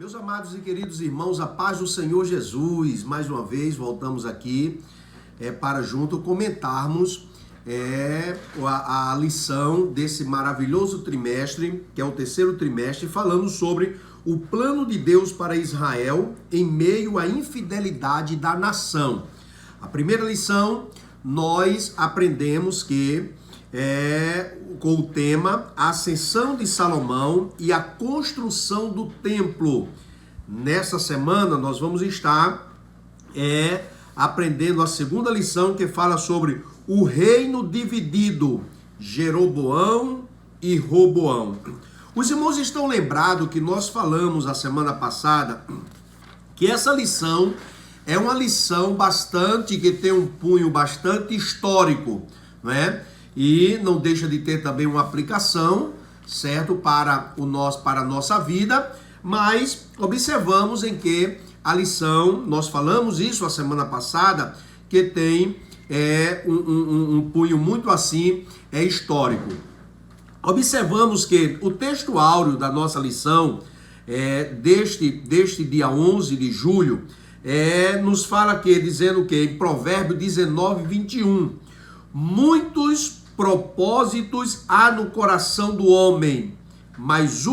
Meus amados e queridos irmãos, a paz do Senhor Jesus, mais uma vez voltamos aqui para junto comentarmos a lição desse maravilhoso trimestre, que é o terceiro trimestre, falando sobre o plano de Deus para Israel em meio à infidelidade da nação. A primeira lição, nós aprendemos que com o tema a ascensão de Salomão e a construção do templo. Nessa semana nós vamos estar aprendendo a segunda lição, que fala sobre o reino dividido, Jeroboão e Roboão. Os irmãos estão lembrados que nós falamos a semana passada que essa lição é uma lição que tem um cunho bastante histórico, não é? E não deixa de ter também uma aplicação, certo, para a nossa vida, mas observamos em que a lição, nós falamos isso a semana passada, que tem um cunho muito assim, histórico. Observamos que o texto áureo da nossa lição, deste dia 11 de julho, nos fala dizendo que em Provérbio 19, 21, muitos propósitos há no coração do homem, mas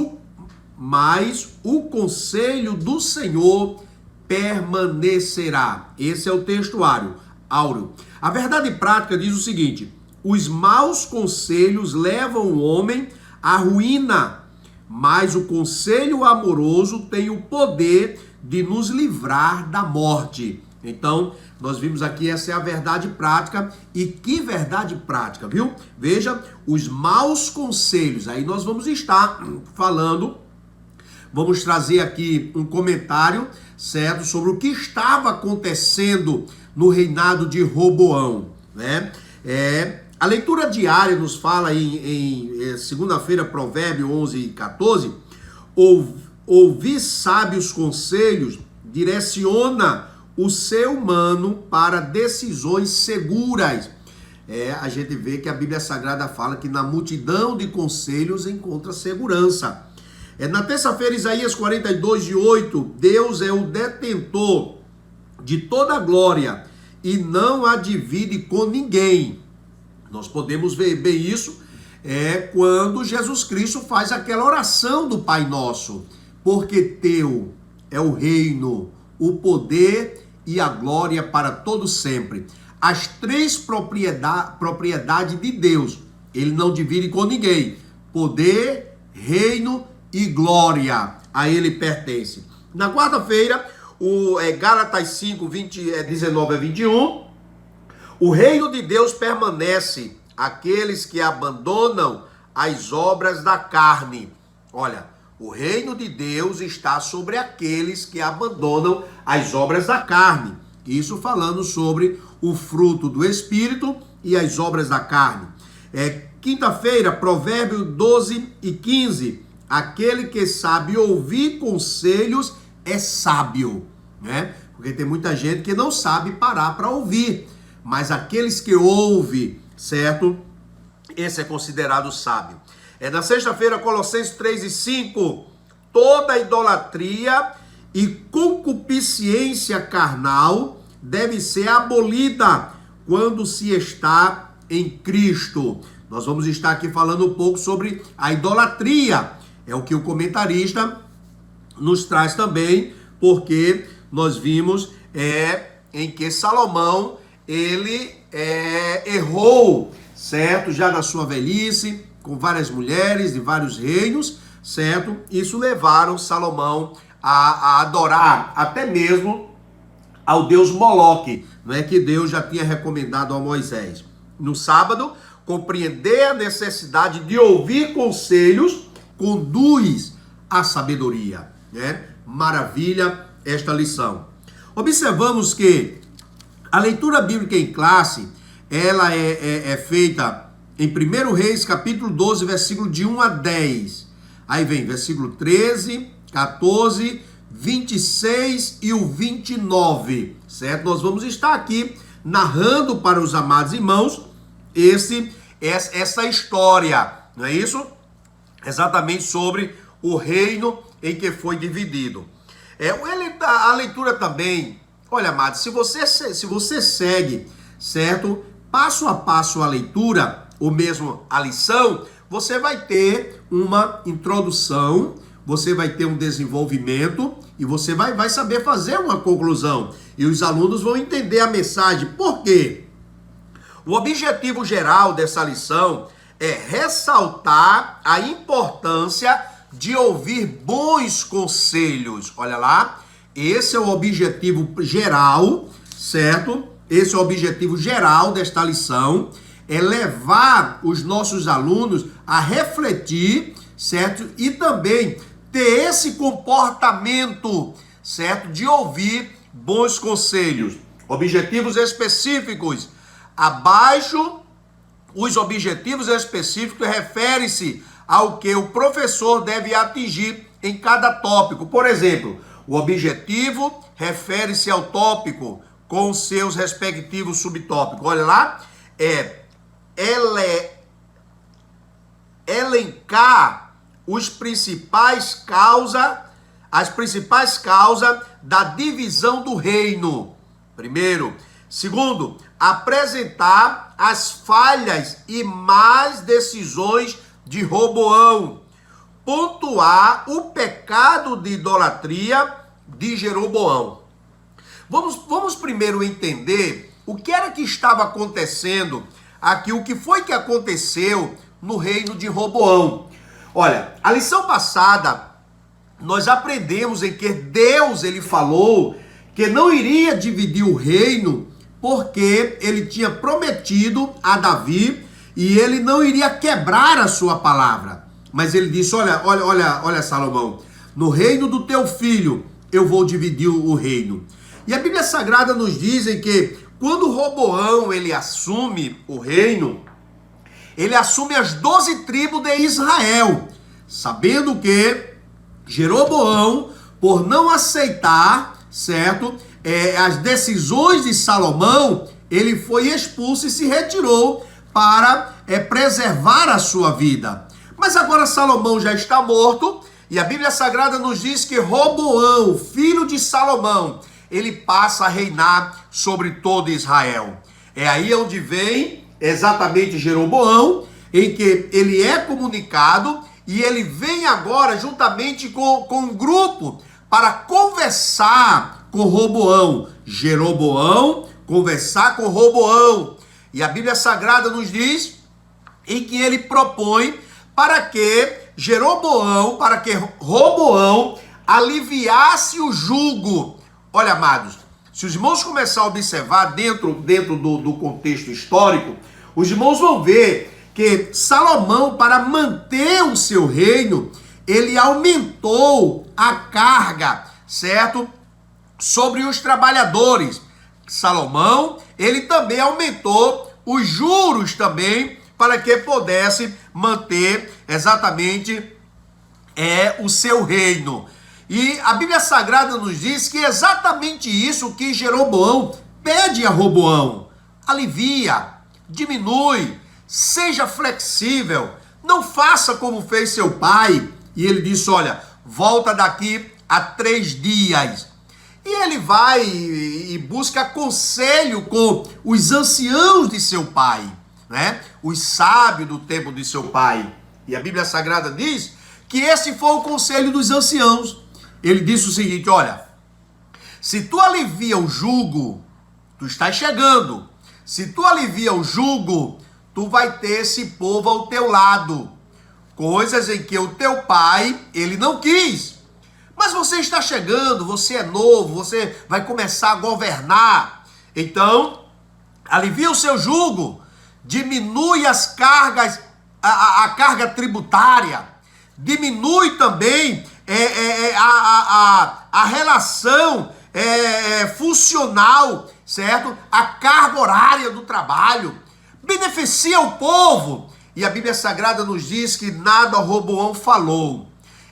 o conselho do Senhor permanecerá. Esse é o texto áureo. A verdade prática diz o seguinte: os maus conselhos levam o homem à ruína, mas o conselho amoroso tem o poder de nos livrar da morte. Então, nós vimos aqui, essa é a verdade prática. E que verdade prática, viu? Veja, os maus conselhos. Aí nós vamos estar falando, vamos trazer aqui um comentário, certo? Sobre o que estava acontecendo no reinado de Roboão, né? A leitura diária nos fala em segunda-feira, Provérbio 11, 14, ouvir sábios conselhos direciona o ser humano para decisões seguras. A gente vê que a Bíblia Sagrada fala que na multidão de conselhos encontra segurança. Na terça-feira, Isaías 42, 8, Deus é o detentor de toda a glória e não a divide com ninguém. Nós podemos ver bem isso quando Jesus Cristo faz aquela oração do Pai Nosso. Porque teu é o reino, o poder e a glória para todo sempre. As três propriedades de Deus, ele não divide com ninguém. Poder, reino e glória, a ele pertence. Na quarta-feira, Gálatas 5, 19 a 21, o reino de Deus permanece àqueles que abandonam as obras da carne. Olha, o reino de Deus está sobre aqueles que abandonam as obras da carne. Isso falando sobre o fruto do Espírito e as obras da carne. Quinta-feira, Provérbio 12 e 15. Aquele que sabe ouvir conselhos é sábio, né? Porque tem muita gente que não sabe parar para ouvir. Mas aqueles que ouvem, certo? Esse é considerado sábio. Na sexta-feira, Colossenses 3 e 5, toda idolatria e concupiscência carnal deve ser abolida quando se está em Cristo. Nós vamos estar aqui falando um pouco sobre a idolatria. É o que o comentarista nos traz também, porque nós vimos em que Salomão, ele errou, certo? Já na sua velhice, com várias mulheres de vários reinos, certo? Isso levaram Salomão a adorar até mesmo ao deus Moloque, não é, que Deus já tinha recomendado a Moisés. No sábado, compreender a necessidade de ouvir conselhos conduz à sabedoria, né? Maravilha esta lição. Observamos que a leitura bíblica em classe, ela é feita em 1 Reis, capítulo 12, versículo de 1 a 10. Aí vem versículo 13, 14, 26 e o 29, certo? Nós vamos estar aqui narrando para os amados irmãos essa história, não é isso? Exatamente sobre o reino em que foi dividido. A leitura também, olha, amado, se você segue, certo, passo a passo a leitura, ou mesmo a lição, você vai ter uma introdução, você vai ter um desenvolvimento e você vai saber fazer uma conclusão. E os alunos vão entender a mensagem. Por quê? O objetivo geral dessa lição é ressaltar a importância de ouvir bons conselhos. Olha lá, esse é o objetivo geral, certo? Esse é o objetivo geral desta lição, é levar os nossos alunos a refletir, certo? E também ter esse comportamento, certo? De ouvir bons conselhos. Objetivos específicos. Abaixo, os objetivos específicos referem-se ao que o professor deve atingir em cada tópico. Por exemplo, o objetivo refere-se ao tópico com seus respectivos subtópicos. Olha lá, elencar as principais causas da divisão do reino. Primeiro. Segundo, apresentar as falhas e más decisões de Roboão. Pontuar o pecado de idolatria de Jeroboão. Vamos primeiro entender o que era que estava acontecendo aqui, o que foi que aconteceu no reino de Roboão. Olha, a lição passada nós aprendemos em que Deus ele falou que não iria dividir o reino porque ele tinha prometido a Davi e ele não iria quebrar a sua palavra. Mas ele disse, olha Salomão, no reino do teu filho eu vou dividir o reino. E a Bíblia Sagrada nos diz que quando Roboão ele assume o reino, ele assume as 12 tribos de Israel, sabendo que Jeroboão, por não aceitar, certo, as decisões de Salomão, ele foi expulso e se retirou para preservar a sua vida. Mas agora Salomão já está morto e a Bíblia Sagrada nos diz que Roboão, filho de Salomão, ele passa a reinar sobre todo Israel. É aí onde vem exatamente Jeroboão, em que ele é comunicado e ele vem agora juntamente com um grupo para conversar com Roboão. Jeroboão conversar com Roboão. E a Bíblia Sagrada nos diz em que ele propõe para que Roboão aliviasse o jugo. Olha, amados, se os irmãos começarem a observar dentro do contexto histórico, os irmãos vão ver que Salomão, para manter o seu reino, ele aumentou a carga, certo? Sobre os trabalhadores. Salomão, ele também aumentou os juros também, para que pudesse manter exatamente o seu reino. E a Bíblia Sagrada nos diz que é exatamente isso que Jeroboão pede a Roboão. Alivia, diminui, seja flexível, não faça como fez seu pai. E ele disse, olha, volta daqui a 3 dias. E ele vai e busca conselho com os anciãos de seu pai, né? Os sábios do tempo de seu pai. E a Bíblia Sagrada diz que esse foi o conselho dos anciãos. Ele disse o seguinte, olha, se tu alivia o jugo, tu estás chegando. Se tu alivia o jugo, tu vai ter esse povo ao teu lado. Coisas em que o teu pai, ele não quis. Mas você está chegando, você é novo, você vai começar a governar. Então, alivia o seu jugo, diminui as cargas, a carga tributária, diminui também a relação funcional, certo? A carga horária do trabalho, beneficia o povo. E a Bíblia Sagrada nos diz que nada Roboão falou.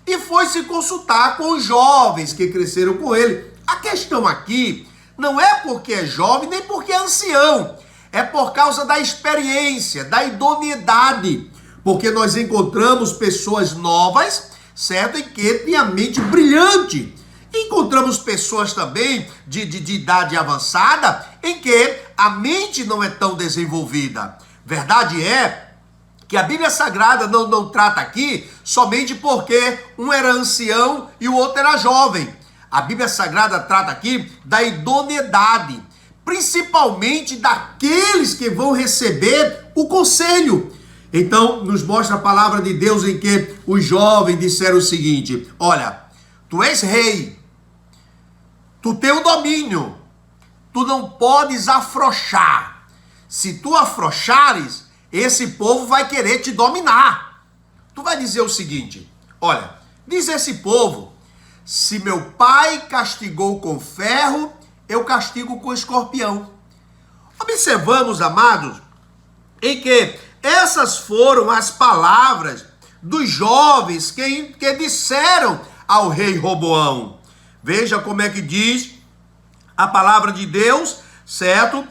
E foi se consultar com os jovens que cresceram com ele. A questão aqui não é porque é jovem, nem porque é ancião. É por causa da experiência, da idoneidade. Porque nós encontramos pessoas novas, certo? E que têm a mente brilhante. Encontramos pessoas também de idade avançada em que a mente não é tão desenvolvida. Verdade é que a Bíblia Sagrada não trata aqui somente porque um era ancião e o outro era jovem. A Bíblia Sagrada trata aqui da idoneidade, principalmente daqueles que vão receber o conselho. Então, nos mostra a palavra de Deus em que os jovens disseram o seguinte: olha, tu és rei, tu tens o domínio, tu não podes afrouxar. Se tu afrouxares, esse povo vai querer te dominar. Tu vai dizer o seguinte: olha, diz esse povo, se meu pai castigou com ferro, eu castigo com escorpião. Observamos, amados, em que essas foram as palavras dos jovens que disseram ao rei Roboão. Veja como é que diz a palavra de Deus, certo?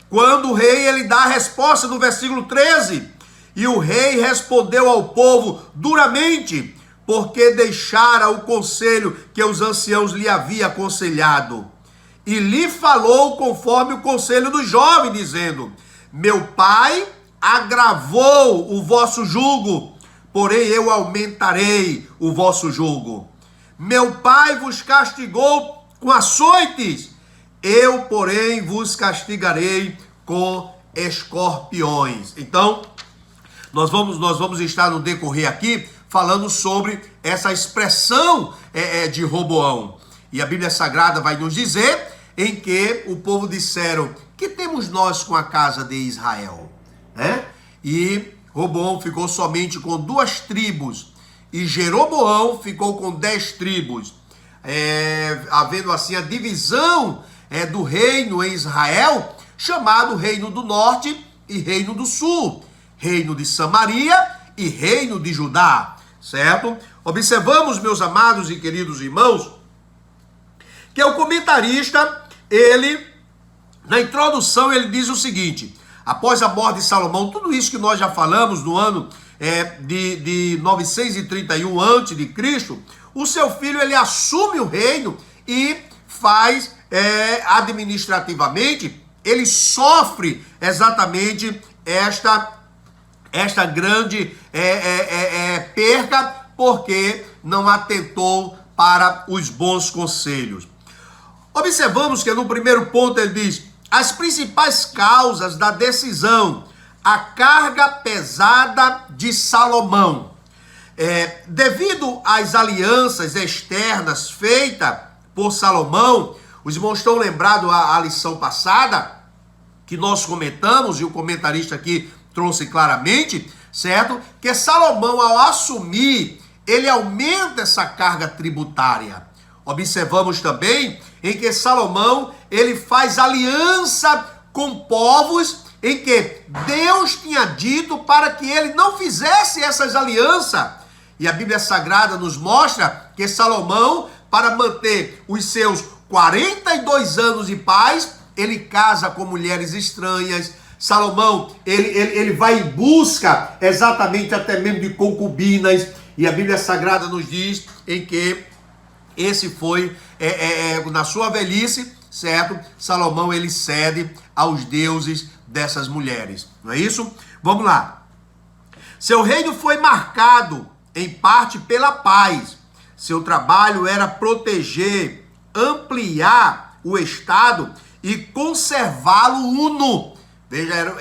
Quando o rei ele dá a resposta no versículo 13. E o rei respondeu ao povo duramente, porque deixara o conselho que os anciãos lhe haviam aconselhado. E lhe falou conforme o conselho do jovem, dizendo: meu pai agravou o vosso jugo, porém eu aumentarei o vosso jugo. Meu pai vos castigou com açoites, eu, porém, vos castigarei com escorpiões. Então, nós vamos estar no decorrer aqui falando sobre essa expressão de Roboão. E a Bíblia Sagrada vai nos dizer em que o povo disseram: que temos nós com a casa de Israel? E Roboão ficou somente com 2 tribos, e Jeroboão ficou com 10 tribos. Havendo assim a divisão do reino em Israel, chamado Reino do Norte e Reino do Sul, Reino de Samaria e Reino de Judá, certo? Observamos, meus amados e queridos irmãos, que o comentarista, na introdução, ele diz o seguinte: após a morte de Salomão, tudo isso que nós já falamos no ano de 931 a.C., o seu filho ele assume o reino e faz administrativamente, ele sofre exatamente esta grande perca, porque não atentou para os bons conselhos. Observamos que no primeiro ponto ele diz: as principais causas da decisão, a carga pesada de Salomão. Devido às alianças externas feitas por Salomão, os irmãos estão lembrados a lição passada, que nós comentamos, e o comentarista aqui trouxe claramente, certo? Que Salomão, ao assumir, ele aumenta essa carga tributária. Observamos também em que Salomão, ele faz aliança com povos em que Deus tinha dito para que ele não fizesse essas alianças. E a Bíblia Sagrada nos mostra que Salomão, para manter os seus 42 anos de paz, ele casa com mulheres estranhas. Salomão, ele vai em busca exatamente até mesmo de concubinas. E a Bíblia Sagrada nos diz em que esse foi, na sua velhice, certo? Salomão, ele cede aos deuses dessas mulheres. Não é isso? Vamos lá. Seu reino foi marcado, em parte, pela paz. Seu trabalho era proteger, ampliar o Estado e conservá-lo uno. Veja,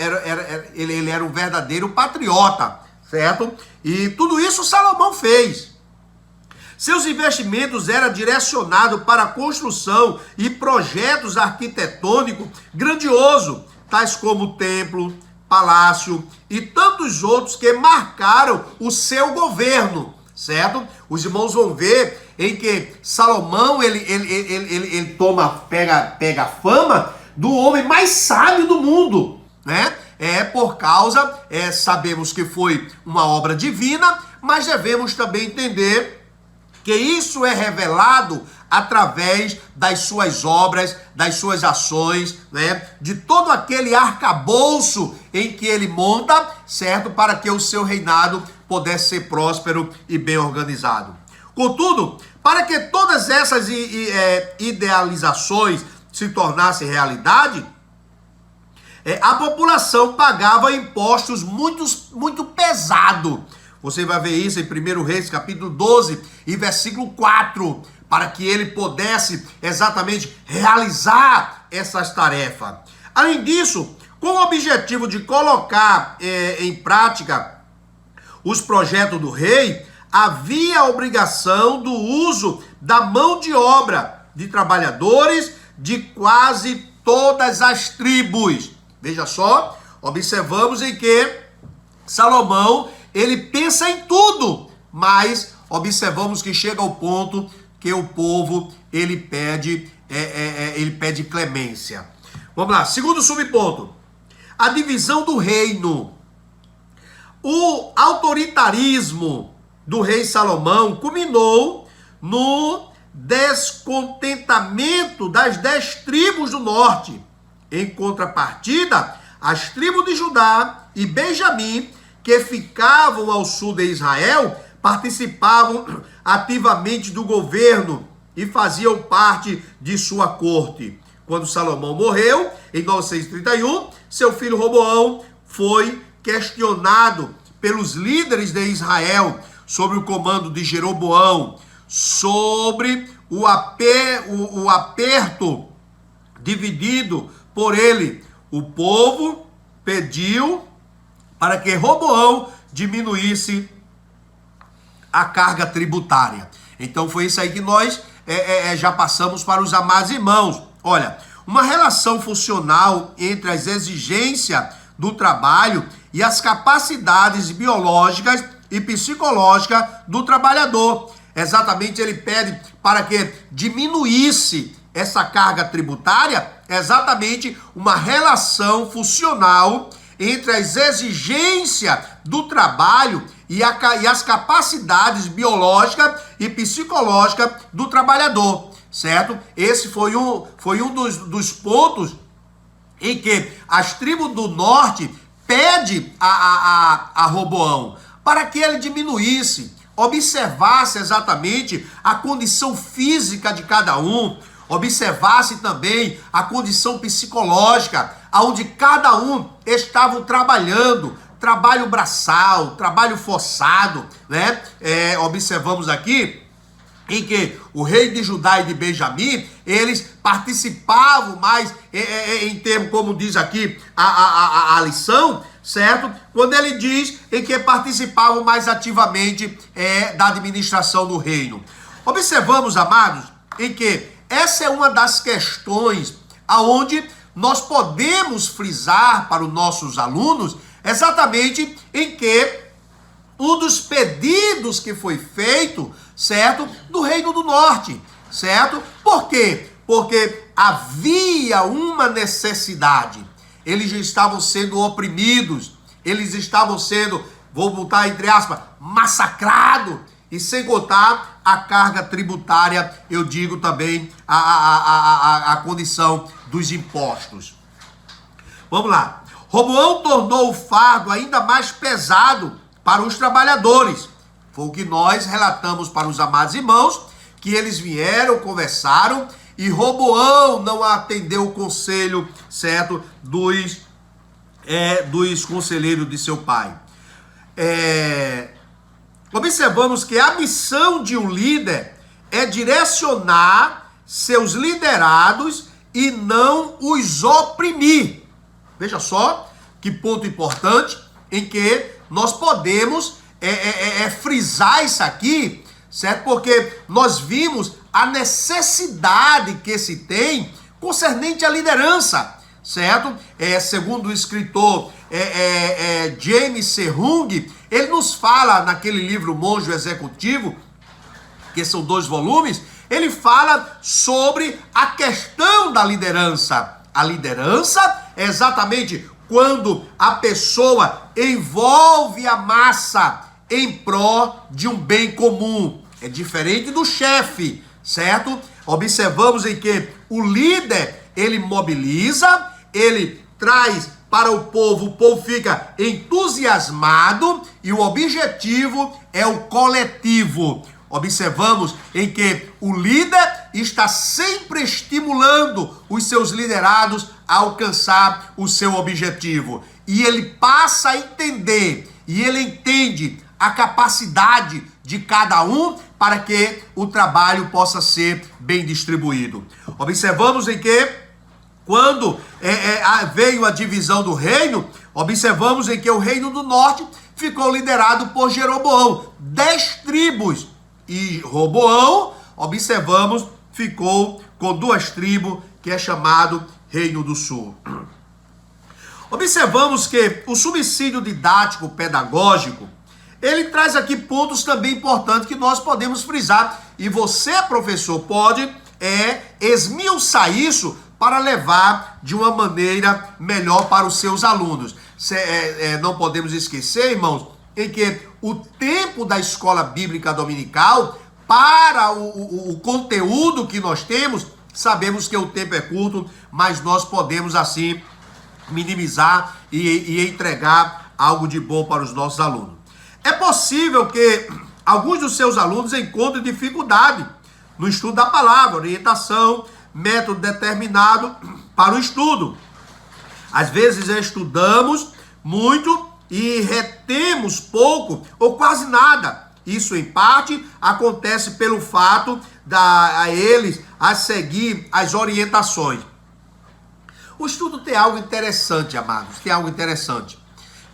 ele era um verdadeiro patriota, certo? E tudo isso Salomão fez. Seus investimentos eram direcionados para a construção e projetos arquitetônicos grandiosos, tais como o templo, palácio e tantos outros que marcaram o seu governo, certo? Os irmãos vão ver em que Salomão, ele pega a fama do homem mais sábio do mundo, né? Por causa, sabemos que foi uma obra divina, mas devemos também entender que isso é revelado através das suas obras, das suas ações, né? De todo aquele arcabouço em que ele monta, certo? Para que o seu reinado pudesse ser próspero e bem organizado. Contudo, Para que todas essas idealizações se tornassem realidade, a população pagava impostos muito pesado. Você vai ver isso em 1 Reis, capítulo 12, e versículo 4, para que ele pudesse exatamente realizar essas tarefas. Além disso, com o objetivo de colocar em prática os projetos do rei, havia a obrigação do uso da mão de obra de trabalhadores de quase todas as tribos. Veja só, observamos em que Salomão, ele pensa em tudo, mas observamos que chega ao ponto que o povo, ele pede clemência. Vamos lá, segundo subponto, a divisão do reino. O autoritarismo do rei Salomão culminou no descontentamento das 10 tribos do norte. Em contrapartida, as tribos de Judá e Benjamim, que ficavam ao sul de Israel, participavam ativamente do governo e faziam parte de sua corte. Quando Salomão morreu, em 931, seu filho Roboão foi questionado pelos líderes de Israel sobre o comando de Jeroboão, sobre o aperto dividido por ele. O povo pediu para que Roboão diminuísse a carga tributária. Então foi isso aí que nós já passamos para os amados irmãos. Olha, uma relação funcional entre as exigências do trabalho e as capacidades biológicas e psicológicas do trabalhador. Exatamente, ele pede para que diminuísse essa carga tributária, exatamente uma relação funcional entre as exigências do trabalho e as capacidades biológicas e psicológicas do trabalhador, certo? Esse foi um dos pontos em que as tribos do norte pedem a Roboão para que ele diminuísse, observasse exatamente a condição física de cada um, observasse também a condição psicológica, onde cada um estava trabalhando, trabalho braçal, trabalho forçado, né? Observamos aqui em que o rei de Judá e de Benjamim, eles participavam mais, em termos, como diz aqui a lição, certo? Quando ele diz em que participavam mais ativamente da administração do reino. Observamos, amados, em que essa é uma das questões aonde nós podemos frisar para os nossos alunos, exatamente em que um dos pedidos que foi feito, certo, do Reino do Norte, certo? Por quê? Porque havia uma necessidade. Eles já estavam sendo oprimidos, eles estavam sendo, vou botar entre aspas, massacrados, e sem contar a carga tributária, eu digo também a condição dos impostos. Vamos lá. Roboão tornou o fardo ainda mais pesado para os trabalhadores. Foi o que nós relatamos para os amados irmãos, que eles vieram, conversaram, e Roboão não atendeu o conselho, certo, dos conselheiros de seu pai. Observamos que a missão de um líder é direcionar seus liderados e não os oprimir. Veja só que ponto importante em que nós podemos frisar isso aqui, certo? Porque nós vimos a necessidade que se tem concernente à liderança, certo? Segundo o escritor James C. Hung, ele nos fala naquele livro Monge Executivo, que são 2 volumes, ele fala sobre a questão da liderança. A liderança é exatamente quando a pessoa envolve a massa em pró de um bem comum. É diferente do chefe, certo? Observamos em que o líder, ele mobiliza, ele traz para o povo fica entusiasmado e o objetivo é o coletivo. observamos em que o líder está sempre estimulando os seus liderados a alcançar o seu objetivo. E ele passa a entender, e ele entende a capacidade de cada um para que o trabalho possa ser bem distribuído. Observamos em que, quando veio a divisão do reino, observamos em que o reino do norte ficou liderado por Jeroboão, 10 tribos. E Roboão, observamos, ficou com 2 tribos, que é chamado Reino do Sul. Observamos que o subsídio didático pedagógico, ele traz aqui pontos também importantes que nós podemos frisar. E você, professor, pode esmiuçar isso para levar de uma maneira melhor para os seus alunos. Não podemos esquecer, irmãos, em que o tempo da escola bíblica dominical, para o conteúdo que nós temos, sabemos que o tempo é curto, mas nós podemos assim minimizar e entregar algo de bom para os nossos alunos. É possível que alguns dos seus alunos encontrem dificuldade no estudo da palavra, orientação, método determinado para o estudo. Às vezes estudamos muito e retemos pouco ou quase nada. Isso, em parte, acontece pelo fato a eles a seguir as orientações. O estudo tem algo interessante, amados, tem algo interessante,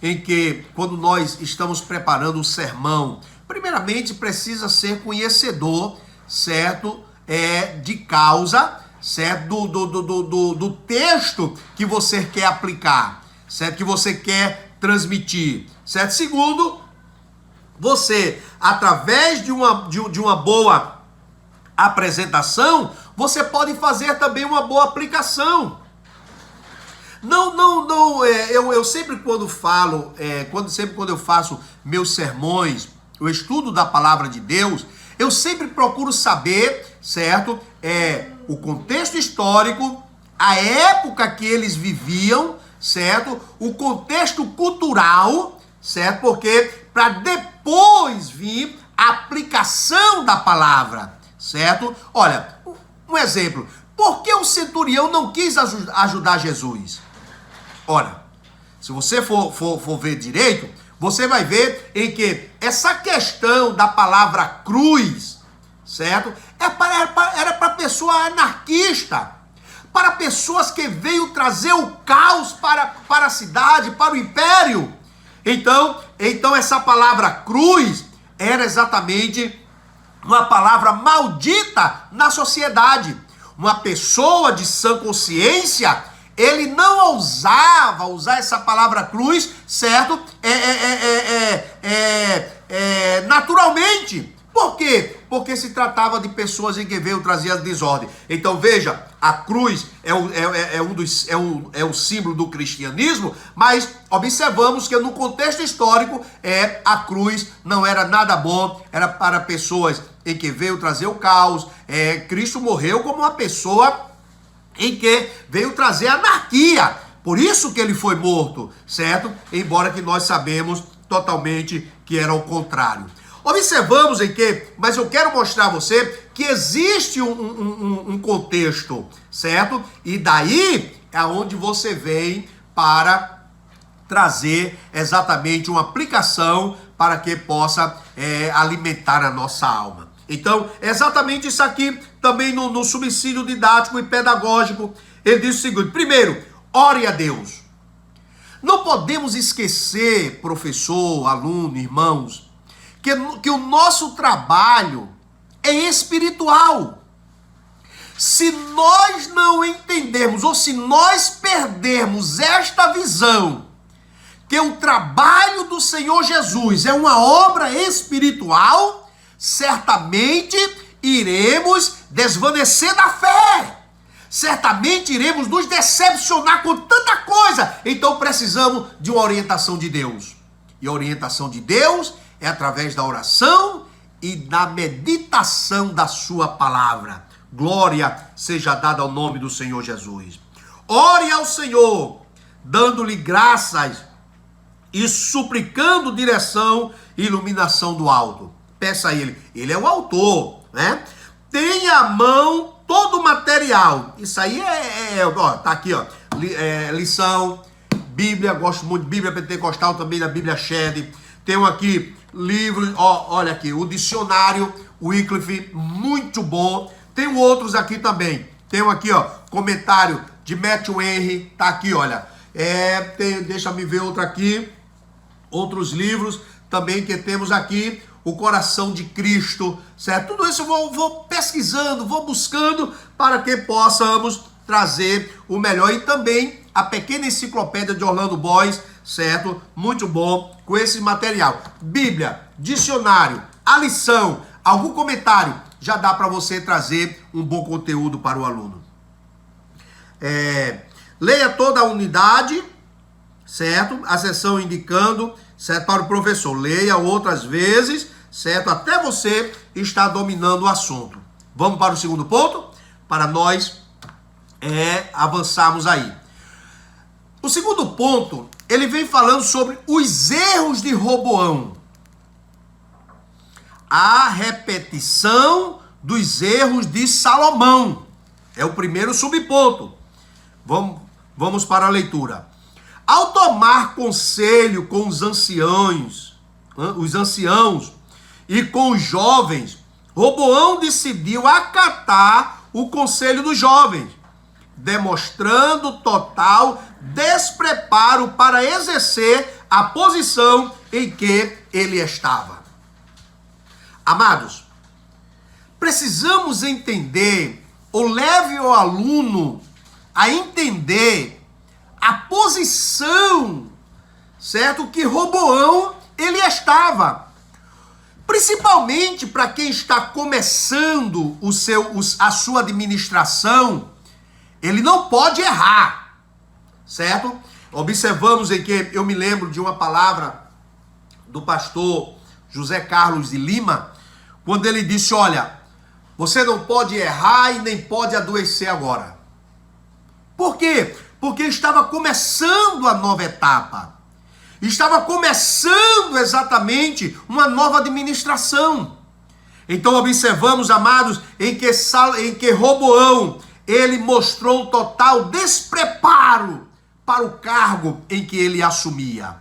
em que quando nós estamos preparando um sermão, primeiramente precisa ser conhecedor, certo, de causa, certo, do texto que você quer aplicar, certo, que você quer transmitir, certo. Segundo, você, através de uma boa apresentação, você pode fazer também uma boa aplicação. Eu sempre quando falo, quando eu faço meus sermões, o estudo da palavra de Deus, eu sempre procuro saber, certo, o contexto histórico, a época que eles viviam, certo, o contexto cultural, certo, porque para depois vir a aplicação da palavra, certo? Olha, um exemplo, por que o centurião não quis ajudar Jesus? Olha, se você for ver direito, você vai ver em que essa questão da palavra cruz, certo? Era para pessoa anarquista, para pessoas que veio trazer o caos para a cidade, para o império. Então essa palavra cruz era exatamente uma palavra maldita na sociedade. Uma pessoa de sã consciência, ele não ousava usar essa palavra cruz, certo? Naturalmente. Por quê? Porque se tratava de pessoas em que veio trazer a desordem. Então veja, a cruz é o símbolo do cristianismo, mas observamos que no contexto histórico a cruz não era nada bom, era para pessoas em que veio trazer o caos. Cristo morreu como uma pessoa em que veio trazer anarquia. Por isso que ele foi morto, certo? Embora que nós sabemos totalmente que era o contrário. Observamos em que, mas eu quero mostrar a você que existe um contexto, certo? E daí é onde você vem para trazer exatamente uma aplicação para que possa alimentar a nossa alma. Então, é exatamente isso aqui, também no subsídio didático e pedagógico. Ele diz o seguinte: primeiro, ore a Deus. Não podemos esquecer, professor, aluno, irmãos, que o nosso trabalho é espiritual. Se nós não entendermos, ou se nós perdermos esta visão, que o trabalho do Senhor Jesus é uma obra espiritual, certamente iremos desvanecer da fé. Certamente iremos nos decepcionar com tanta coisa. Então precisamos de uma orientação de Deus. E a orientação de Deus é através da oração e da meditação da sua palavra. Glória seja dada ao nome do Senhor Jesus. Ore ao Senhor, dando-lhe graças e suplicando direção e iluminação do alto. peça a ele. Ele é o autor, né? Tenha à mão todo o material. Isso aí ó, tá aqui, ó. Lição, Bíblia, gosto muito de Bíblia Pentecostal, também da Bíblia Shed. Tenho aqui livros, ó, olha aqui, o dicionário Wycliffe, muito bom. Tenho outros aqui também. Tenho aqui, ó, comentário de Matthew Henry, tá aqui, olha. Deixa me ver outro aqui. Outros livros também que temos aqui. O Coração de Cristo, certo? Tudo isso eu vou pesquisando, vou buscando para que possamos trazer o melhor. E também a pequena enciclopédia de Orlando Boys, certo? Muito bom com esse material. Bíblia, dicionário, a lição, algum comentário, já dá para você trazer um bom conteúdo para o aluno. Leia toda a unidade, certo? A seção indicando, certo? Para o professor. Leia outras vezes, certo? Até você estar dominando o assunto. Vamos para o segundo ponto? Para nós avançarmos aí. O segundo ponto, ele vem falando sobre os erros de Roboão. A repetição dos erros de Salomão. É o primeiro subponto. Vamos para a leitura. Ao tomar conselho com os anciãos e com os jovens, Roboão decidiu acatar o conselho dos jovens, demonstrando total despreparo para exercer a posição em que ele estava. Amados, precisamos entender, ou leve o aluno a entender a posição, certo, que Roboão ele estava. Principalmente para quem está começando a sua administração, ele não pode errar, certo? Observamos em que eu me lembro de uma palavra do pastor José Carlos de Lima, quando ele disse, olha, você não pode errar e nem pode adoecer agora. Por quê? Porque estava começando a nova etapa. Estava começando exatamente uma nova administração. Então observamos, amados, em que Roboão, ele mostrou um total despreparo para o cargo em que ele assumia.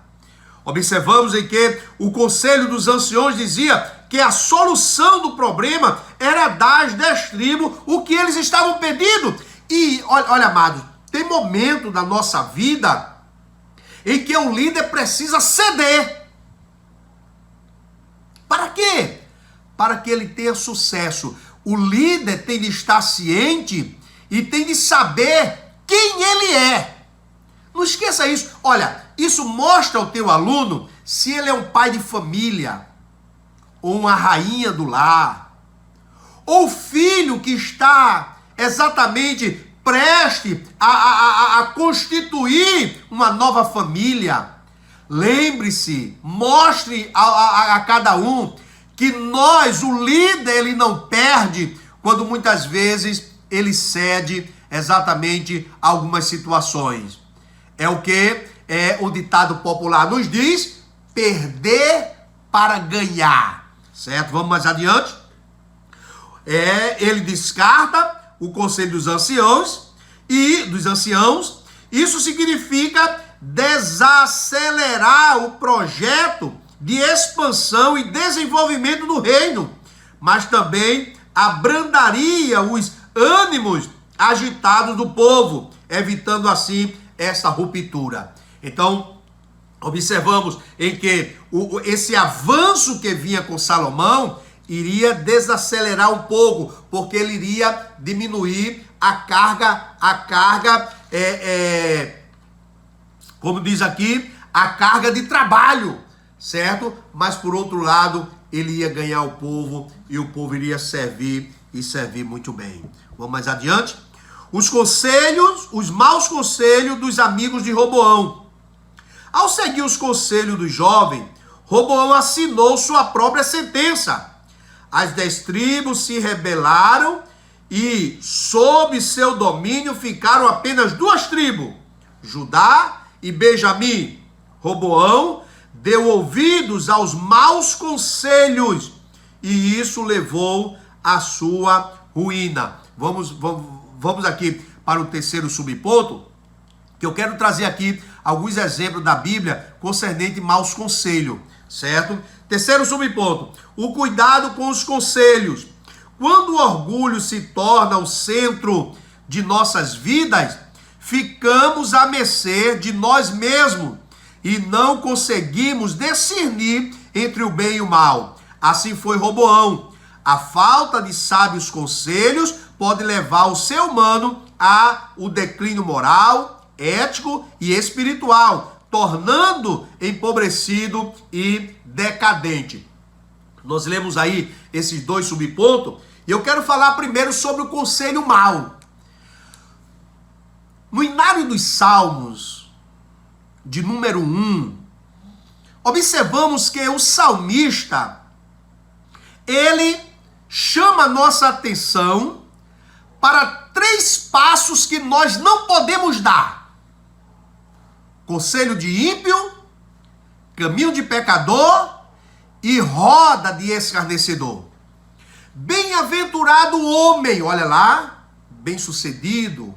Observamos em que o conselho dos anciões dizia que a solução do problema era dar às 10 tribos o que eles estavam pedindo. E, olha, amados, tem momento da nossa vida em que o líder precisa ceder. Para quê? Para que ele tenha sucesso. O líder tem de estar ciente e tem de saber quem ele é. Não esqueça isso. Olha, isso mostra ao teu aluno se ele é um pai de família, ou uma rainha do lar, ou filho que está exatamente preste a constituir uma nova família. Lembre-se, mostre a cada um que o líder, ele não perde quando muitas vezes ele cede exatamente a algumas situações. É o que o ditado popular nos diz, perder para ganhar, certo? Vamos mais adiante. Ele descarta o conselho dos anciãos. Isso significa desacelerar o projeto de expansão e desenvolvimento do reino, mas também abrandaria os ânimos agitados do povo, evitando assim essa ruptura. Então, observamos em que esse avanço que vinha com Salomão iria desacelerar um pouco, porque ele iria diminuir a carga, como diz aqui, a carga de trabalho, certo? Mas por outro lado, ele ia ganhar o povo e o povo iria servir e servir muito bem. Vamos mais adiante? Os maus conselhos dos amigos de Roboão. Ao seguir os conselhos do jovem, Roboão assinou sua própria sentença. As 10 tribos se rebelaram e, sob seu domínio, ficaram apenas 2 tribos, Judá e Benjamim. Roboão deu ouvidos aos maus conselhos e isso levou à sua ruína. Vamos aqui para o terceiro subponto, que eu quero trazer aqui alguns exemplos da Bíblia concernente maus conselhos, certo? Terceiro subponto, o cuidado com os conselhos. Quando o orgulho se torna o centro de nossas vidas, ficamos à mercê de nós mesmos e não conseguimos discernir entre o bem e o mal. Assim foi Roboão. A falta de sábios conselhos pode levar o ser humano ao declínio moral, ético e espiritual, tornando empobrecido e decadente. Nós lemos aí esses dois subpontos e eu quero falar primeiro sobre o conselho mau. No Inário dos Salmos, de número 1, observamos que o salmista, ele chama a nossa atenção para 3 passos que nós não podemos dar: conselho de ímpio, caminho de pecador e roda de escarnecedor. Bem-aventurado o homem, olha lá, bem-sucedido,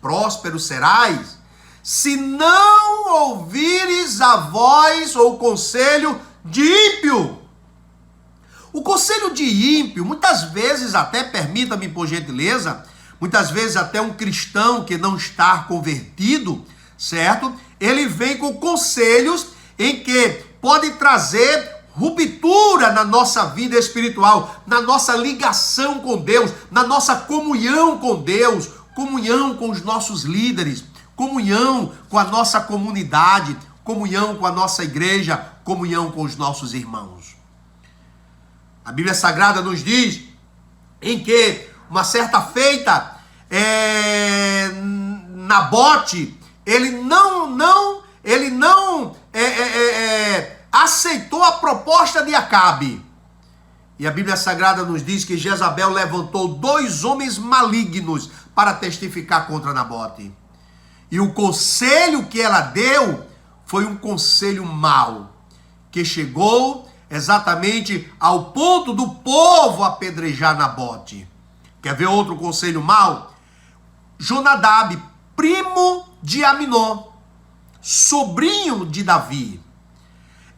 próspero serás, se não ouvires a voz ou o conselho de ímpio. O conselho de ímpio, muitas vezes até, permita-me por gentileza, muitas vezes até um cristão que não está convertido, certo? Ele vem com conselhos em que pode trazer ruptura na nossa vida espiritual, na nossa ligação com Deus, na nossa comunhão com Deus, comunhão com os nossos líderes, comunhão com a nossa comunidade, comunhão com a nossa igreja, comunhão com os nossos irmãos. A Bíblia Sagrada nos diz em que uma certa feita, Nabote, ele não aceitou a proposta de Acabe. E a Bíblia Sagrada nos diz que Jezabel levantou 2 homens malignos para testificar contra Nabote. E o conselho que ela deu foi um conselho mau, que chegou exatamente ao ponto do povo apedrejar Nabote. Quer ver outro conselho mau? Jonadab, primo de Aminon, sobrinho de Davi.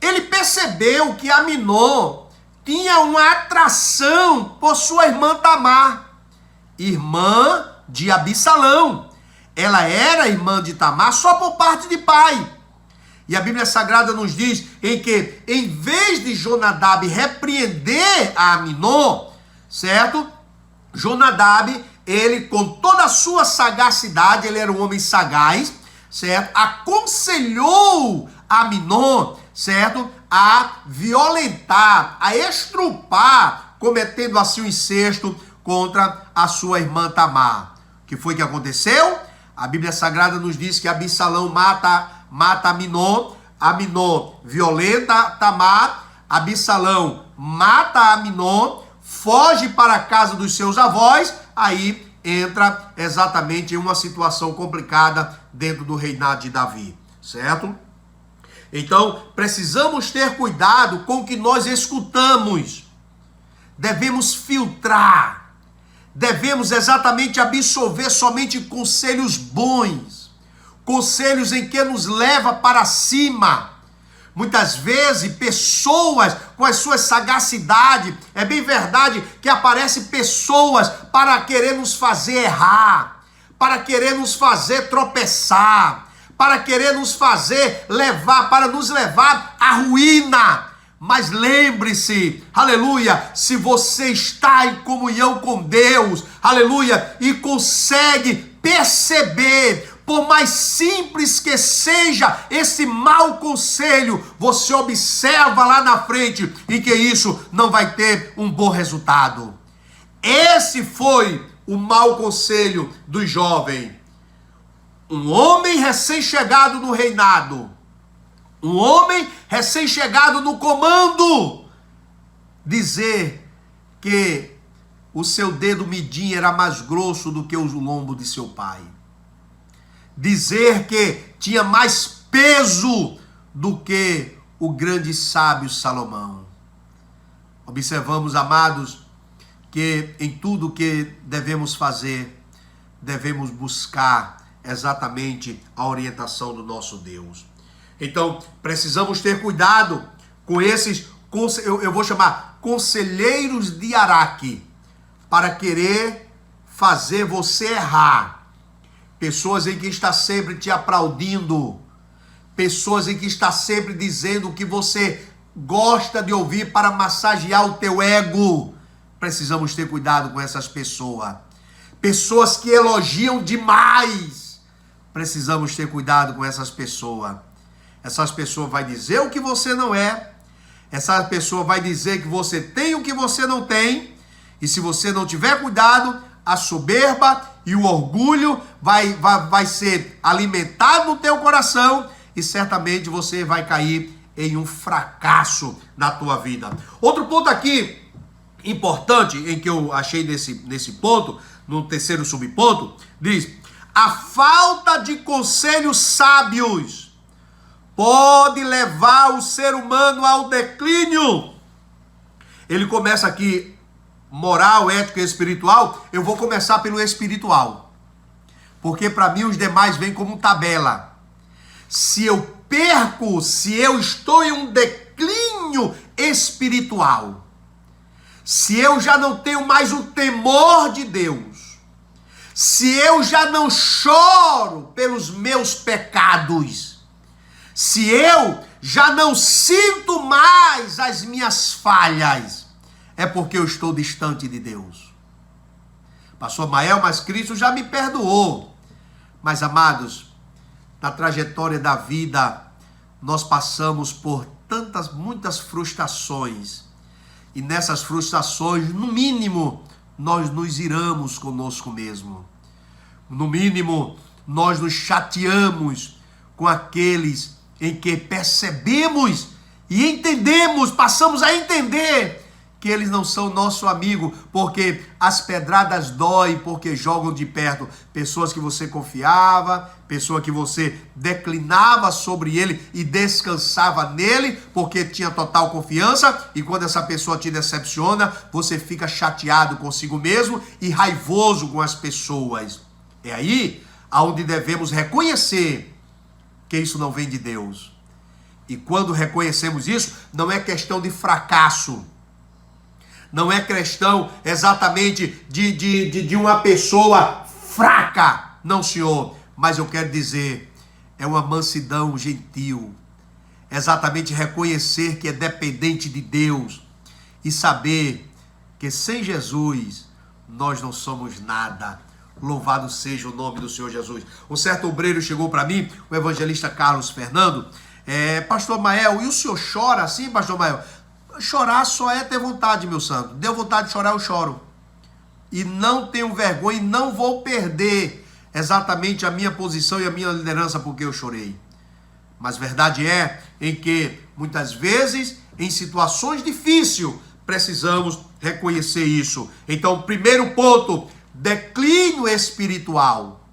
Ele percebeu que Aminon tinha uma atração por sua irmã Tamar, irmã de Absalão. Ela era irmã de Tamar só por parte de pai. E a Bíblia Sagrada nos diz em que, em vez de Jonadab repreender a Aminon, certo? Jonadab, ele com toda a sua sagacidade, ele era um homem sagaz, certo? Aconselhou Aminon, certo? A violentar, a estrupar, cometendo assim o incesto contra a sua irmã Tamar. O que foi que aconteceu? A Bíblia Sagrada nos diz que Absalão mata Aminon, Aminon violenta Tamar, Absalão mata Aminon, foge para a casa dos seus avós, aí entra exatamente em uma situação complicada dentro do reinado de Davi, certo? Então, precisamos ter cuidado com o que nós escutamos. Devemos filtrar. Devemos exatamente absorver somente conselhos bons. Conselhos em que nos leva para cima. Muitas vezes, pessoas com as suas sagacidades, é bem verdade que aparecem pessoas para querer nos fazer errar, para querer nos fazer tropeçar, para querer nos fazer levar, para nos levar à ruína. Mas lembre-se, aleluia, se você está em comunhão com Deus, aleluia, e consegue perceber, por mais simples que seja esse mau conselho, você observa lá na frente e que isso não vai ter um bom resultado. Esse foi o mau conselho do jovem. Um homem recém-chegado no reinado, um homem recém-chegado no comando, dizer que o seu dedo midinho era mais grosso do que o lombo de seu pai. Dizer que tinha mais peso do que o grande sábio Salomão. Observamos, amados, que em tudo que devemos fazer, devemos buscar exatamente a orientação do nosso Deus. Então, precisamos ter cuidado com esses, eu vou chamar conselheiros de Araque, para querer fazer você errar. Pessoas em que está sempre te aplaudindo, pessoas em que está sempre dizendo o que você gosta de ouvir para massagear o teu ego. Precisamos ter cuidado com essas pessoas. Pessoas que elogiam demais. Precisamos ter cuidado com essas pessoas. Essas pessoas vão dizer o que você não é. Essa pessoa vai dizer que você tem o que você não tem. E se você não tiver cuidado, a soberba e o orgulho vai ser alimentado no teu coração. E certamente você vai cair em um fracasso na tua vida. Outro ponto aqui importante, em que eu achei nesse ponto, no terceiro subponto, diz: a falta de conselhos sábios pode levar o ser humano ao declínio. Ele começa aqui, moral, ética e espiritual. Eu vou começar pelo espiritual, porque para mim os demais vêm como tabela. Se eu estou em um declínio espiritual, se eu já não tenho mais o temor de Deus, se eu já não choro pelos meus pecados, se eu já não sinto mais as minhas falhas, é porque eu estou distante de Deus. Pastor Mael, mas Cristo já me perdoou. Mas, amados, na trajetória da vida, nós passamos por muitas frustrações. E nessas frustrações, no mínimo, nós nos iramos conosco mesmo. No mínimo, nós nos chateamos com aqueles em que percebemos e entendemos, passamos a entender que eles não são nosso amigo, porque as pedradas doem, porque jogam de perto pessoas que você confiava, pessoa que você declinava sobre ele e descansava nele, porque tinha total confiança, e quando essa pessoa te decepciona, você fica chateado consigo mesmo e raivoso com as pessoas. É aí aonde devemos reconhecer que isso não vem de Deus. E quando reconhecemos isso, não é questão de fracasso, não é questão exatamente de uma pessoa fraca. Não, senhor. Mas eu quero dizer, é uma mansidão gentil. Exatamente reconhecer que é dependente de Deus. E saber que sem Jesus nós não somos nada. Louvado seja o nome do Senhor Jesus. Um certo obreiro chegou para mim, o evangelista Carlos Fernando. Pastor Mael, e o senhor chora assim, pastor Mael? Chorar só é ter vontade, meu santo. Deu vontade de chorar, eu choro. E não tenho vergonha e não vou perder exatamente a minha posição e a minha liderança porque eu chorei. Mas verdade é em que muitas vezes, em situações difíceis, precisamos reconhecer isso. Então, primeiro ponto, declínio espiritual.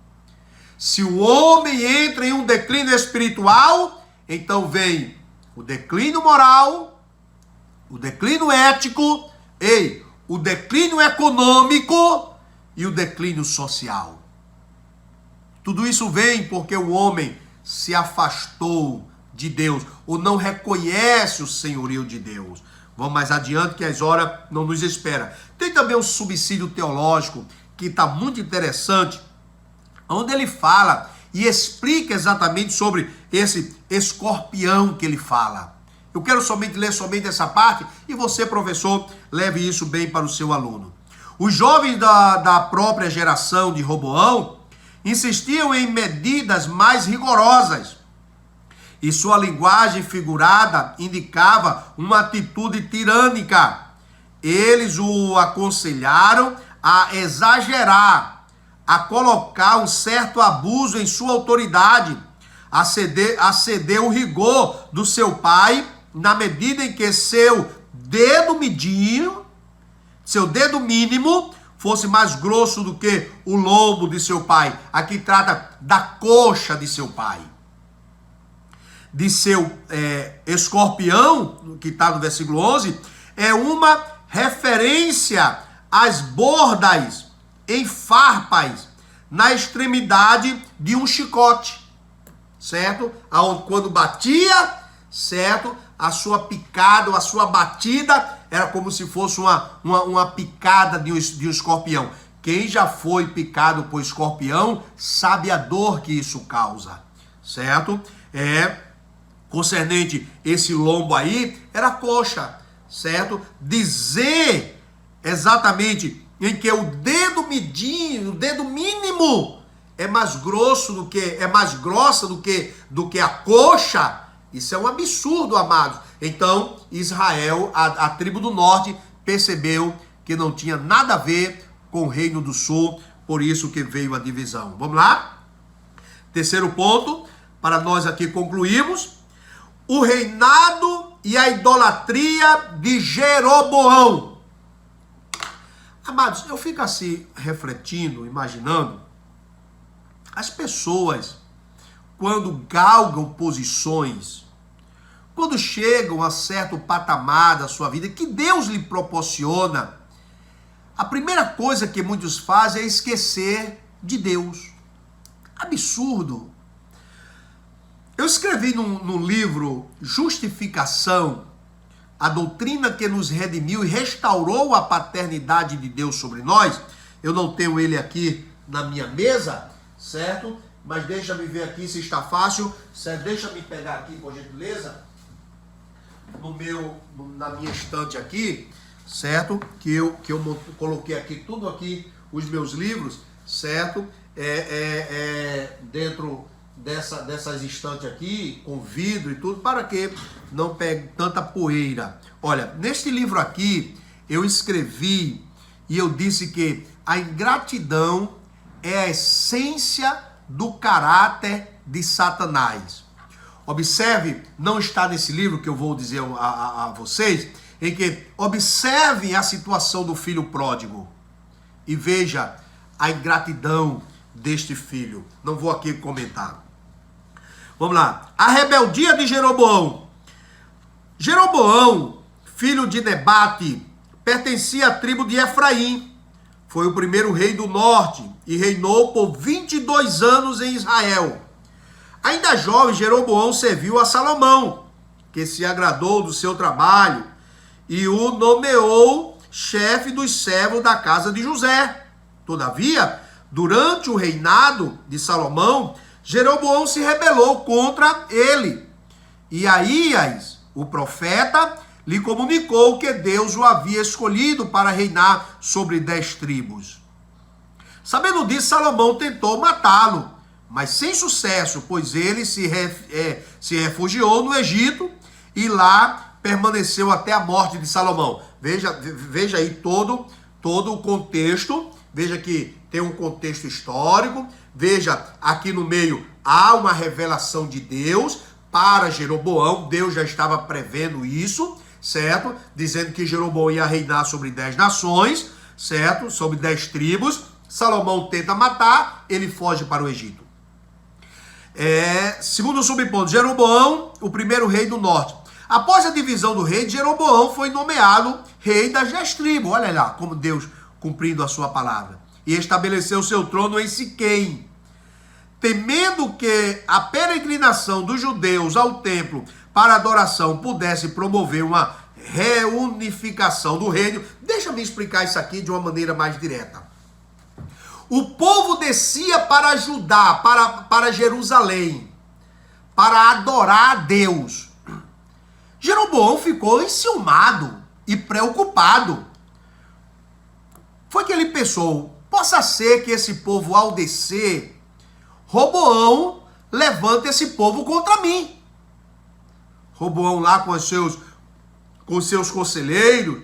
Se o homem entra em um declínio espiritual, então vem o declínio moral, o declínio ético, o declínio econômico e o declínio social. Tudo isso vem porque o homem se afastou de Deus, ou não reconhece o senhorio de Deus. Vamos mais adiante que as horas não nos esperam. Tem também um subsídio teológico que está muito interessante, onde ele fala e explica exatamente sobre esse escorpião que ele fala. Eu quero ler somente essa parte e você, professor, leve isso bem para o seu aluno. Os jovens da própria geração de Roboão insistiam em medidas mais rigorosas e sua linguagem figurada indicava uma atitude tirânica. Eles o aconselharam a exagerar, a colocar um certo abuso em sua autoridade, a ceder o rigor do seu pai, na medida em que seu dedo midinho, seu dedo mínimo, fosse mais grosso do que o lombo de seu pai. Aqui trata da coxa de seu pai. De seu escorpião, que está no versículo 11, é uma referência às bordas em farpas na extremidade de um chicote, certo? Quando batia, certo? A sua picada ou a sua batida era como se fosse uma picada de um escorpião. Quem já foi picado por escorpião sabe a dor que isso causa, certo? Concernente esse lombo aí, era a coxa, certo? Dizer exatamente em que o dedo midinho, o dedo mínimo é mais grossa do que a coxa. Isso é um absurdo, amados. Então, Israel, a tribo do norte, percebeu que não tinha nada a ver com o reino do sul, por isso que veio a divisão. Vamos lá? Terceiro ponto, para nós aqui concluirmos, o reinado e a idolatria de Jeroboão. Amados, eu fico assim, refletindo, imaginando, as pessoas, quando galgam posições, quando chegam a certo patamar da sua vida, que Deus lhe proporciona, a primeira coisa que muitos fazem é esquecer de Deus. Absurdo. Eu escrevi num livro Justificação, a doutrina que nos redimiu e restaurou a paternidade de Deus sobre nós. Eu não tenho ele aqui na minha mesa, certo? Mas deixa-me ver aqui se está fácil. Certo? Deixa-me pegar aqui, por gentileza, na minha estante aqui, certo? Que eu coloquei aqui tudo aqui, os meus livros, certo? Dentro dessas estantes aqui, com vidro e tudo, para que não pegue tanta poeira. Olha, neste livro aqui, eu escrevi e eu disse que a ingratidão é a essência do caráter de Satanás. Observe, não está nesse livro que eu vou dizer a vocês, em que observem a situação do filho pródigo e veja a ingratidão deste filho. Não vou aqui comentar. Vamos lá. A rebeldia de Jeroboão. Jeroboão, filho de Nebate, pertencia à tribo de Efraim. Foi o primeiro rei do norte e reinou por 22 anos em Israel. Ainda jovem, Jeroboão serviu a Salomão, que se agradou do seu trabalho e o nomeou chefe dos servos da casa de José. Todavia, durante o reinado de Salomão, Jeroboão se rebelou contra ele. E Aías, o profeta, lhe comunicou que Deus o havia escolhido para reinar sobre 10 tribos. Sabendo disso, Salomão tentou matá-lo, mas sem sucesso, pois ele se refugiou no Egito e lá permaneceu até a morte de Salomão. Veja aí todo o contexto, veja que tem um contexto histórico, veja aqui no meio há uma revelação de Deus para Jeroboão, Deus já estava prevendo isso, certo? Dizendo que Jeroboão ia reinar sobre 10 nações, certo? Sobre 10 tribos. Salomão tenta matar, ele foge para o Egito. Segundo subponto, Jeroboão, o primeiro rei do norte. Após a divisão do rei, Jeroboão foi nomeado rei das 10 tribos. Olha lá como Deus cumprindo a sua palavra. E estabeleceu seu trono em Siquém. Temendo que a peregrinação dos judeus ao templo para adoração pudesse promover uma reunificação do reino. Deixa-me explicar isso aqui de uma maneira mais direta. O povo descia para Judá, para Jerusalém, para adorar a Deus. Jeroboão ficou enciumado e preocupado. Foi que ele pensou, possa ser que esse povo ao descer, Roboão levanta esse povo contra mim. Roboão lá com seus conselheiros,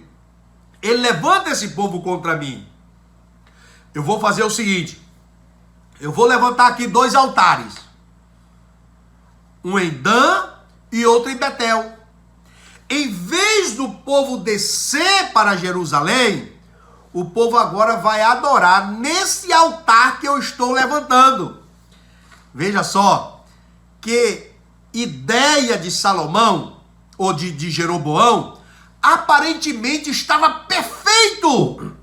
ele levanta esse povo contra mim. Eu vou fazer o seguinte, eu vou levantar aqui 2 altares. Um em Dan e outro em Betel. Em vez do povo descer para Jerusalém, o povo agora vai adorar nesse altar que eu estou levantando. Veja só, que ideia de Salomão, ou de Jeroboão, aparentemente estava perfeito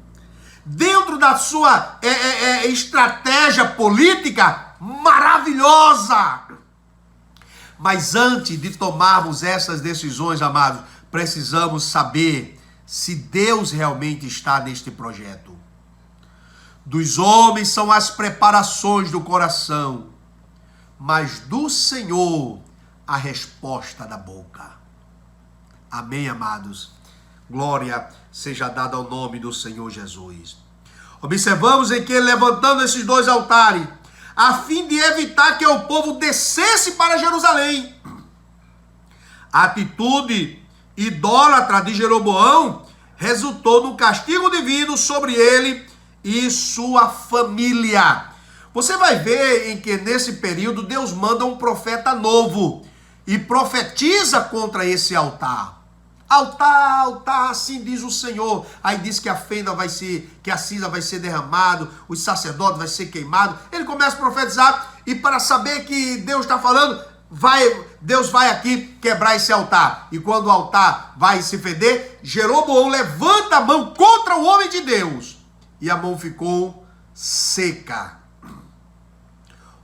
dentro da sua estratégia política maravilhosa. Mas antes de tomarmos essas decisões, amados, precisamos saber se Deus realmente está neste projeto. Dos homens são as preparações do coração, mas do Senhor a resposta da boca. Amém, amados? Glória seja dada ao nome do Senhor Jesus. Observamos em que, levantando esses dois altares, a fim de evitar que o povo descesse para Jerusalém, a atitude idólatra de Jeroboão resultou no castigo divino sobre ele e sua família. Você vai ver em que nesse período Deus manda um profeta novo e profetiza contra esse altar. Altar, altar, assim diz o Senhor. Aí diz que a fenda vai ser, que a cinza vai ser derramado, os sacerdotes vai ser queimado. Ele começa a profetizar e para saber que Deus está falando, Deus vai aqui quebrar esse altar. E quando o altar vai se feder, Jeroboão levanta a mão contra o homem de Deus. E a mão ficou seca.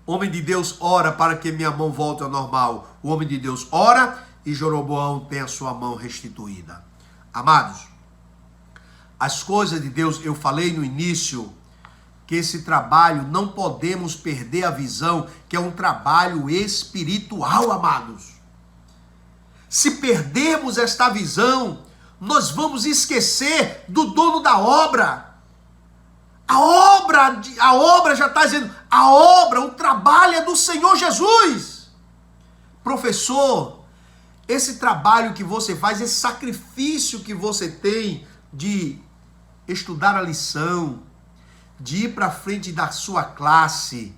O homem de Deus ora para que minha mão volte ao normal. O homem de Deus ora e Jeroboão tem a sua mão restituída. Amados, as coisas de Deus, eu falei no início que esse trabalho não podemos perder a visão que é um trabalho espiritual, amados. Se perdermos esta visão, nós vamos esquecer do dono da obra. A obra já está dizendo, o trabalho é do Senhor Jesus. Professor, esse trabalho que você faz, esse sacrifício que você tem de estudar a lição, de ir para frente da sua classe,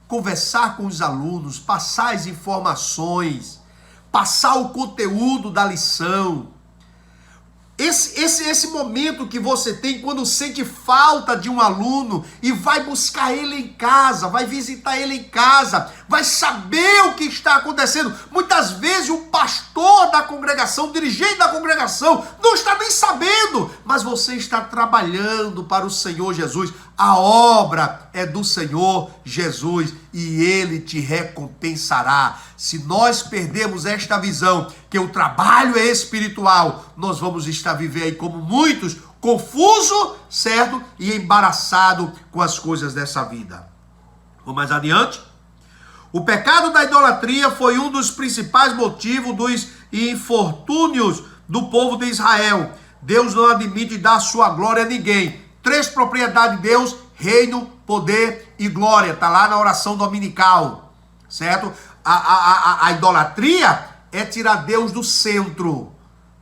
conversar com os alunos, passar as informações, passar o conteúdo da lição. Esse momento que você tem quando sente falta de um aluno e vai buscar ele em casa, vai visitar ele em casa, vai saber o que está acontecendo. Muitas vezes o pastor da congregação, o dirigente da congregação, não está nem sabendo, mas você está trabalhando para o Senhor Jesus. A obra é do Senhor Jesus e Ele te recompensará. Se nós perdermos esta visão, que o trabalho é espiritual, nós vamos estar vivendo aí como muitos, confuso, certo? E embaraçado com as coisas dessa vida. Vamos mais adiante? O pecado da idolatria foi um dos principais motivos dos infortúnios do povo de Israel. Deus não admite dar sua glória a ninguém. 3 propriedades de Deus: reino, poder e glória. Está lá na oração dominical, certo? A idolatria é tirar Deus do centro,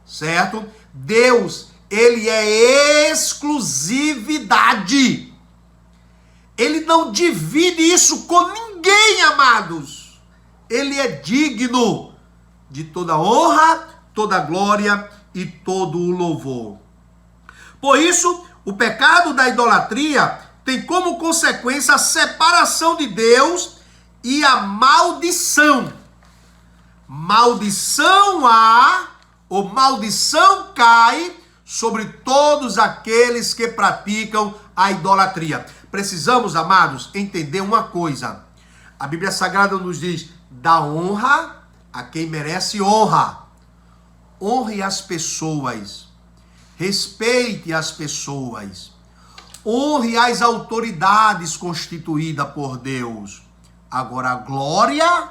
certo? Deus, ele é exclusividade. Ele não divide isso com ninguém, amados. Ele é digno de toda honra, toda glória e todo o louvor. Por isso, o pecado da idolatria tem como consequência a separação de Deus e a maldição. Maldição maldição cai sobre todos aqueles que praticam a idolatria. Precisamos, amados, entender uma coisa. A Bíblia Sagrada nos diz: dá honra a quem merece honra. Honre as pessoas. Respeite as pessoas. Honre as autoridades constituídas por Deus. Agora, a glória,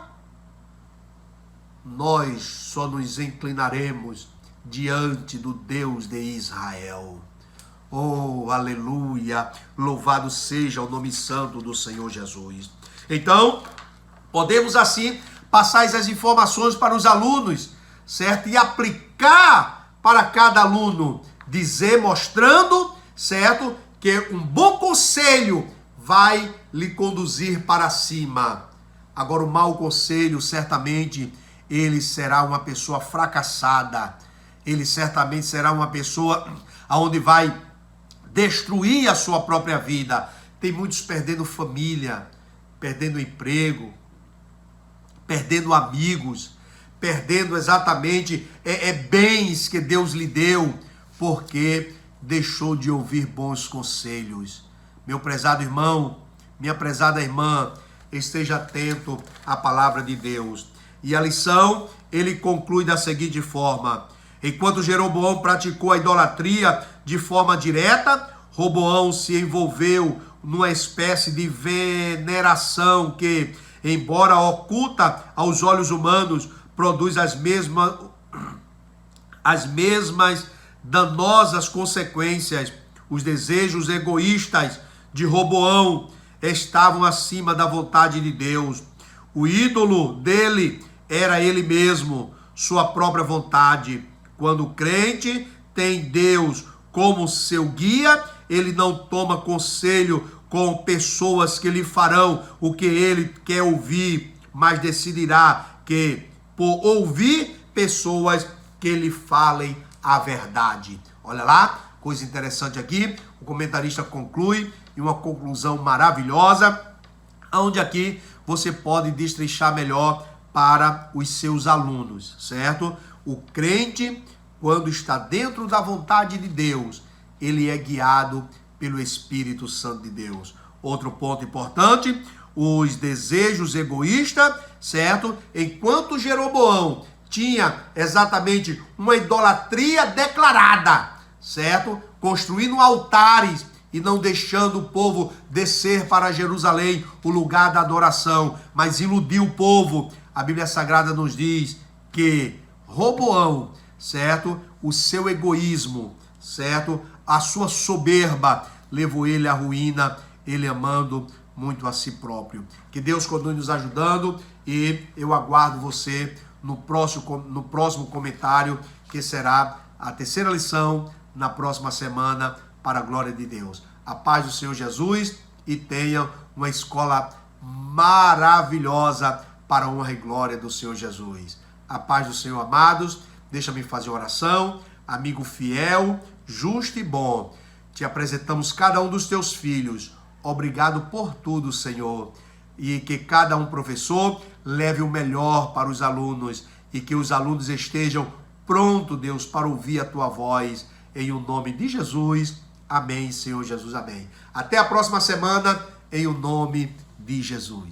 nós só nos inclinaremos diante do Deus de Israel. Oh, aleluia! Louvado seja o nome santo do Senhor Jesus. Então, podemos assim passar essas informações para os alunos, certo? E aplicar para cada aluno, dizer, mostrando, certo? Que um bom conselho vai lhe conduzir para cima. Agora, o mau conselho, certamente, ele será uma pessoa fracassada. Ele certamente será uma pessoa onde vai destruir a sua própria vida. Tem muitos perdendo família, perdendo emprego, perdendo amigos, perdendo exatamente bens que Deus lhe deu, porque deixou de ouvir bons conselhos. Meu prezado irmão, minha prezada irmã, esteja atento à palavra de Deus. E a lição, ele conclui da seguinte forma: enquanto Jeroboão praticou a idolatria de forma direta, Roboão se envolveu numa espécie de veneração que, embora oculta aos olhos humanos, produz as mesmas danosas consequências. Os desejos egoístas de Roboão estavam acima da vontade de Deus. O ídolo dele era ele mesmo, sua própria vontade. Quando o crente tem Deus como seu guia, ele não toma conselho com pessoas que lhe farão o que ele quer ouvir, mas decidirá que por ouvir pessoas que lhe falem a verdade. Olha lá, coisa interessante aqui, o comentarista conclui em uma conclusão maravilhosa, onde aqui você pode destrinchar melhor para os seus alunos, certo? O crente, quando está dentro da vontade de Deus, ele é guiado pelo Espírito Santo de Deus. Outro ponto importante, os desejos egoístas, certo? Enquanto Jeroboão tinha exatamente uma idolatria declarada, certo? Construindo altares e não deixando o povo descer para Jerusalém, o lugar da adoração, mas iludiu o povo. A Bíblia Sagrada nos diz que Roboão, certo? O seu egoísmo, certo? A sua soberba levou ele à ruína, ele amando muito a si próprio. Que Deus continue nos ajudando e eu aguardo você no próximo comentário, que será a terceira lição na próxima semana, para a glória de Deus. A paz do Senhor Jesus e tenha uma escola maravilhosa para a honra e glória do Senhor Jesus. A paz do Senhor, amados. Deixa-me fazer oração. Amigo fiel, justo e bom, te apresentamos cada um dos teus filhos. Obrigado por tudo, Senhor. E que cada um professor leve o melhor para os alunos e que os alunos estejam prontos, Deus, para ouvir a tua voz. Em o nome de Jesus. Amém, Senhor Jesus. Amém. Até a próxima semana, em o nome de Jesus.